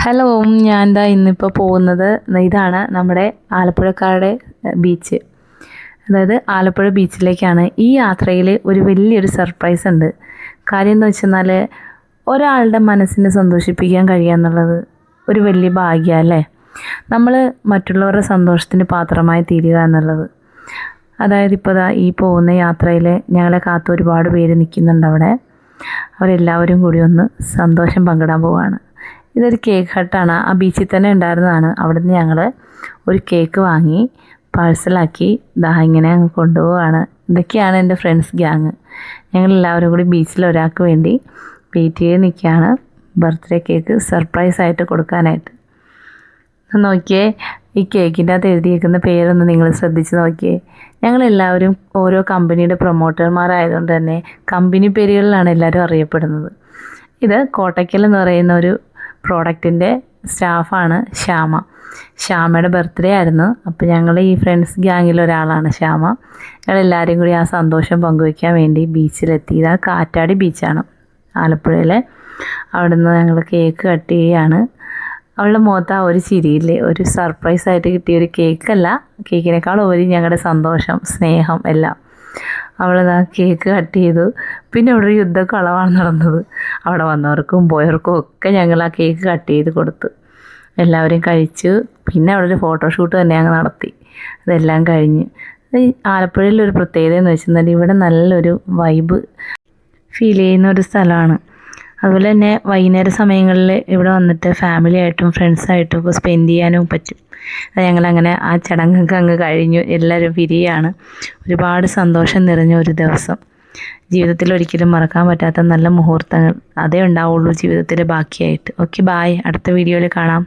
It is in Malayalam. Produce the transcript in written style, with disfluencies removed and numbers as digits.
ഹലോ, ഞാൻ ദാ ഇന്നിപ്പോൾ പോകുന്നത് ഇതാണ് നമ്മുടെ ആലപ്പുഴക്കാരുടെ ബീച്ച്. അതായത് ആലപ്പുഴ ബീച്ചിലേക്കാണ്. ഈ യാത്രയിൽ ഒരു വലിയൊരു സർപ്രൈസ് ഉണ്ട്. കാര്യം എന്ന് വെച്ചെന്നാൽ ഒരാളുടെ മനസ്സിനെ സന്തോഷിപ്പിക്കാൻ കഴിയുക എന്നുള്ളത് ഒരു വലിയ ഭാഗ്യം അല്ലേ. നമ്മൾ മറ്റുള്ളവരുടെ സന്തോഷത്തിന് പാത്രമായി തീരുക എന്നുള്ളത്. അതായത് ഇപ്പോൾ ദാ ഈ പോകുന്ന യാത്രയിൽ ഞങ്ങളെ കാത്ത് ഒരുപാട് പേര് നിൽക്കുന്നുണ്ട് അവിടെ. അവരെല്ലാവരും കൂടി ഒന്ന് സന്തോഷം പങ്കിടാൻ പോവുകയാണ്. ഇതൊരു കേക്ക് ഹട്ടാണ്. ആ ബീച്ചിൽ തന്നെ ഉണ്ടായിരുന്നതാണ്. അവിടുന്ന് ഞങ്ങൾ ഒരു കേക്ക് വാങ്ങി പാഴ്സലാക്കി ഇങ്ങനെ അങ്ങ് കൊണ്ടുപോവുകയാണ്. ഇതൊക്കെയാണ് എൻ്റെ ഫ്രണ്ട്സ് ഗ്യാങ്. ഞങ്ങളെല്ലാവരും കൂടി ബീച്ചിൽ ഒരാൾക്ക് വേണ്ടി വെയിറ്റ് ചെയ്ത് നിൽക്കുകയാണ് ബർത്ത്ഡേ കേക്ക് സർപ്രൈസായിട്ട് കൊടുക്കാനായിട്ട്. നോക്കിയേ, ഈ കേക്കിൻ്റെ അകത്ത് എഴുതിയേക്കുന്ന പേരൊന്ന് നിങ്ങൾ ശ്രദ്ധിച്ച് നോക്കിയേ. ഞങ്ങളെല്ലാവരും ഓരോ കമ്പനിയുടെ പ്രൊമോട്ടർമാരായതുകൊണ്ട് തന്നെ കമ്പനി പേരുകളിലാണ് എല്ലാവരും അറിയപ്പെടുന്നത്. ഇത് കോട്ടയ്ക്കൽ എന്ന് പറയുന്ന ഒരു പ്രോഡക്റ്റിൻ്റെ സ്റ്റാഫാണ് ശ്യാമ. ശ്യാമയുടെ ബർത്ത്ഡേ ആയിരുന്നു. അപ്പോൾ ഞങ്ങൾ ഈ ഫ്രണ്ട്സ് ഗ്യാങ്ങിൽ ഒരാളാണ് ശ്യാമ. ഞങ്ങളെല്ലാവരും കൂടി ആ സന്തോഷം പങ്കുവയ്ക്കാൻ വേണ്ടി ബീച്ചിലെത്തി. ഇതാണ് കാറ്റാടി ബീച്ചാണ് ആലപ്പുഴയിലെ. അവിടെ നിന്ന് ഞങ്ങൾ കേക്ക് കട്ട് ചെയ്യുകയാണ്. അവളുടെ മുഖത്ത് ആ ഒരു ചിരിയില്ലേ, ഒരു സർപ്രൈസായിട്ട് കിട്ടിയ ഒരു കേക്കല്ല, കേക്കിനേക്കാൾ ഉപരി ഞങ്ങളുടെ സന്തോഷം, സ്നേഹം എല്ലാം. അവളതാ കേക്ക് കട്ട് ചെയ്തു. പിന്നെ അവിടെ ഒരു യുദ്ധക്കളമാണ് നടന്നത്. അവിടെ വന്നവർക്കും പോയവർക്കും ഒക്കെ ഞങ്ങൾ ആ കേക്ക് കട്ട് ചെയ്ത് കൊടുത്തു. എല്ലാവരും കഴിച്ചു. പിന്നെ അവിടെ ഒരു ഫോട്ടോഷൂട്ട് തന്നെ ഞങ്ങൾ നടത്തി. അതെല്ലാം കഴിഞ്ഞ് ഈ ആലപ്പുഴയിലൊരു പ്രത്യേകത എന്ന് വെച്ചാൽ ഇവിടെ നല്ലൊരു വൈബ് ഫീൽ ചെയ്യുന്ന ഒരു സ്ഥലമാണ്. അതുപോലെ തന്നെ വൈകുന്നേര സമയങ്ങളിൽ ഇവിടെ വന്നിട്ട് ഫാമിലിയായിട്ടും ഫ്രണ്ട്സായിട്ടും ഒക്കെ സ്പെൻഡ് ചെയ്യാനും പറ്റും. ഞങ്ങളങ്ങനെ ആ ചടങ്ങൊക്കെ അങ്ങ് കഴിഞ്ഞു. എല്ലാവരും പിരിയാണ്. ഒരുപാട് സന്തോഷം നിറഞ്ഞ ഒരു ദിവസം. ജീവിതത്തിൽ ഒരിക്കലും മറക്കാൻ പറ്റാത്ത നല്ല മുഹൂർത്തങ്ങൾ അതേ ഉണ്ടാവുള്ളൂ ജീവിതത്തിൽ ബാക്കിയായിട്ട്. Okay, bye. അടുത്ത വീഡിയോയിൽ കാണാം.